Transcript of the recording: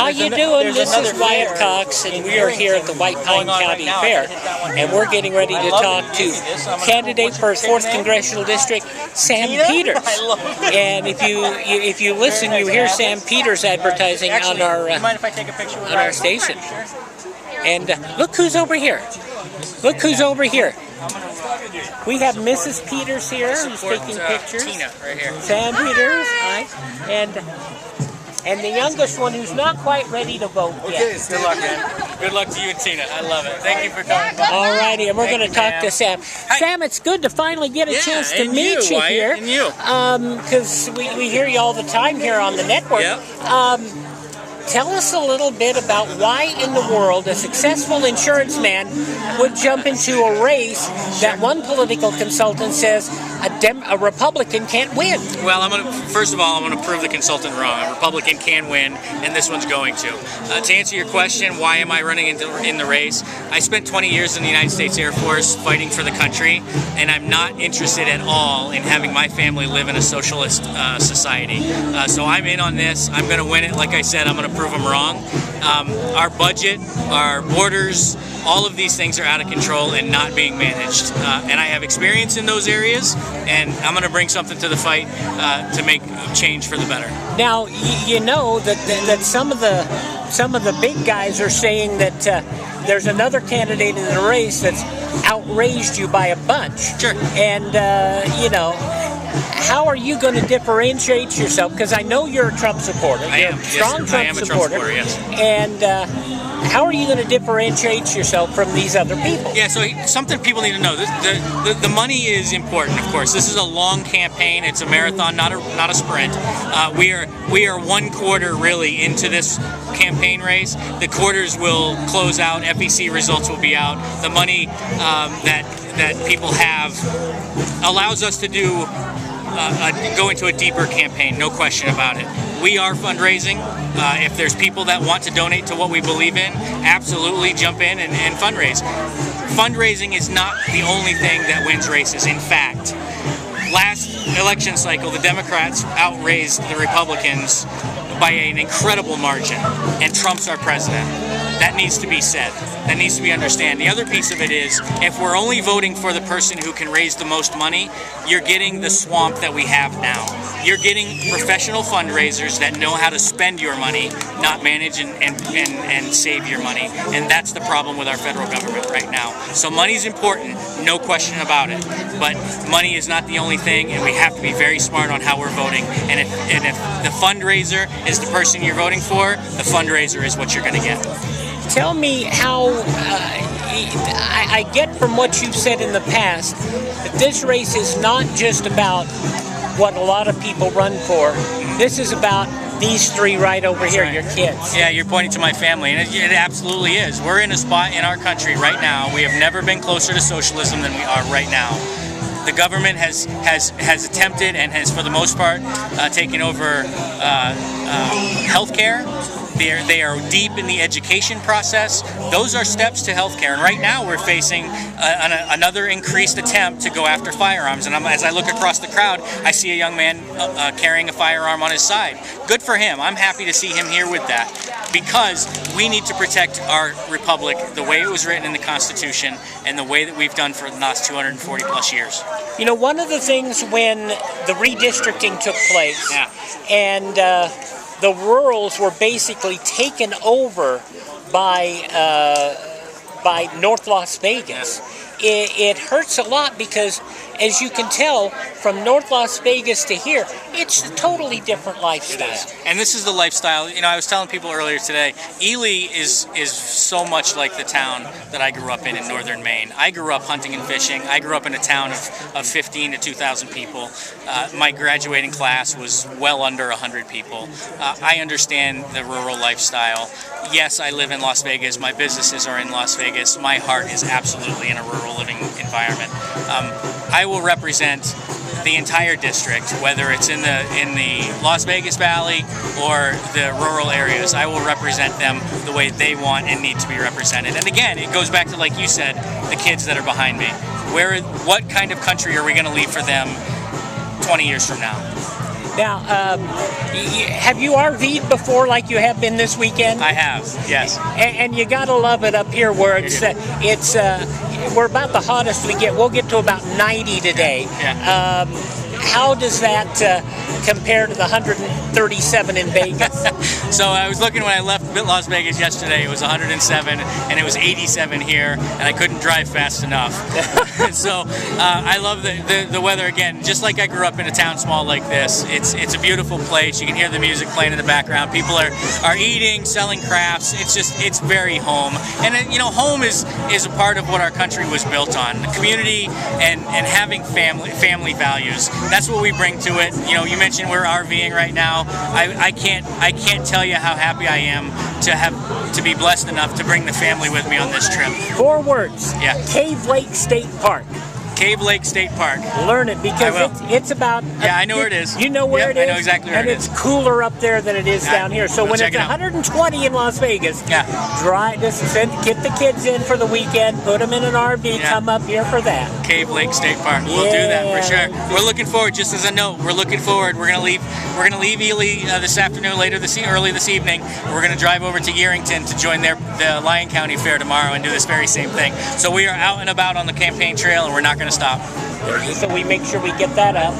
How you doing? This is Wyatt Cox, and we are here at the White Pine County Fair, and we're getting ready to talk to candidate for 4th Congressional District, Sam Peters. And if you listen, you hear Sam Peters advertising on our station. And look who's over here. Look who's over here. We have Mrs. Peters here who's taking pictures. Tina right here. Sam Peters, hi. And the youngest one who's not quite ready to vote yet. Good luck, man. Good luck to you and Tina. I love it. Thank you for coming by. All righty, and we're going to talk to Sam. Hi. Sam, it's good to finally get a chance to meet you here. And you. Because we hear you all the time here on the network. Yep. Tell us a little bit about why in the world a successful insurance man would jump into a race that one political consultant says a Republican can't win. Well, first of all, I'm going to prove the consultant wrong. A Republican can win, and this one's going to. To answer your question, why am I running in the race? I spent 20 years in the United States Air Force fighting for the country, and I'm not interested at all in having my family live in a socialist society. So I'm in on this. I'm going to win it. Like I said, I'm going to prove them wrong. Our budget, our borders, all of these things are out of control and not being managed. And I have experience in those areas, and I'm going to bring something to the fight to make change for the better. Now, you know that some of the big guys are saying that there's another candidate in the race that's outraised you by a bunch. Sure. And you know, how are you going to differentiate yourself? Because I know you're a Trump supporter. I am. Strong Yes, I am a Trump supporter, yes. And how are you going to differentiate yourself from these other people? Yeah, so something people need to know. The money is important, of course. This is a long campaign. It's a marathon, not a sprint. We are one quarter really into this campaign race. The quarters will close out. FEC results will be out. The money that people have allows us to do go into a deeper campaign, no question about it. We are fundraising. If there's people that want to donate to what we believe in, absolutely jump in and fundraise. Fundraising is not the only thing that wins races. In fact, last election cycle, the Democrats outraised the Republicans by an incredible margin, and Trump's our president. That needs to be said. That needs to be understood. The other piece of it is, if we're only voting for the person who can raise the most money, you're getting the swamp that we have now. You're getting professional fundraisers that know how to spend your money, not manage and save your money. And that's the problem with our federal government right now. So money's important, no question about it. But money is not the only thing, and we have to be very smart on how we're voting. And if the fundraiser is the person you're voting for, the fundraiser is what you're going to get. Tell me how, I get from what you've said in the past, that this race is not just about what a lot of people run for. This is about these three right over here, your kids. Yeah, you're pointing to my family, and it absolutely is. We're in a spot in our country right now. We have never been closer to socialism than we are right now. The government has attempted and has, for the most part, taken over healthcare. They are deep in the education process. Those are steps to healthcare. And right now we're facing another increased attempt to go after firearms. And as I look across the crowd, I see a young man carrying a firearm on his side. Good for him. I'm happy to see him here with that, because we need to protect our republic the way it was written in the Constitution and the way that we've done for the last 240 plus years. You know, one of the things when the redistricting took place, and the rurals were basically taken over by North Las Vegas. It hurts a lot because, as you can tell, from North Las Vegas to here, it's a totally different lifestyle. It is. And this is the lifestyle. You know, I was telling people earlier today, Ely is so much like the town that I grew up in northern Maine. I grew up hunting and fishing. I grew up in a town of 15 to 2,000 people. My graduating class was well under 100 people. I understand the rural lifestyle. Yes, I live in Las Vegas. My businesses are in Las Vegas. My heart is absolutely in a rural living environment. I will represent the entire district, whether it's in the Las Vegas Valley or the rural areas. I will represent them the way they want and need to be represented. And again, it goes back to, like you said, the kids that are behind me. What kind of country are we going to leave for them 20 years from now? Now, have you RV'd before like you have been this weekend? I have, yes. And you gotta love it up here where we're about the hottest we get. We'll get to about 90 today. Yeah. How does that compare to the 137 in Vegas? So I was looking when I left Las Vegas yesterday. It was 107, and it was 87 here, and I couldn't drive fast enough. So I love the weather again. Just like I grew up in a town small like this, it's a beautiful place. You can hear the music playing in the background. People are eating, selling crafts. It's very home, and home is a part of what our country was built on. The community and having family values. That's what we bring to it. You mentioned we're RVing right now. I can't tell you how happy I am to be blessed enough to bring the family with me on this trip. 4 words. Yeah. Cave Lake State Park. Cave Lake State Park. Learn it because it's about. Yeah, I know where it is. You know where it is? I know exactly where it is. And it's cooler up there than it is down here. So when it's 120 in Las Vegas, get the kids in for the weekend, put them in an RV, come up here for that. Cave Lake State Park. We'll do that for sure. We're looking forward. Just as a note, we're looking forward. We're gonna leave Ely this afternoon, early this evening. We're gonna drive over to Yerington to join the Lyon County Fair tomorrow and do this very same thing. So we are out and about on the campaign trail, and we're not going to stop. So we make sure we get that up.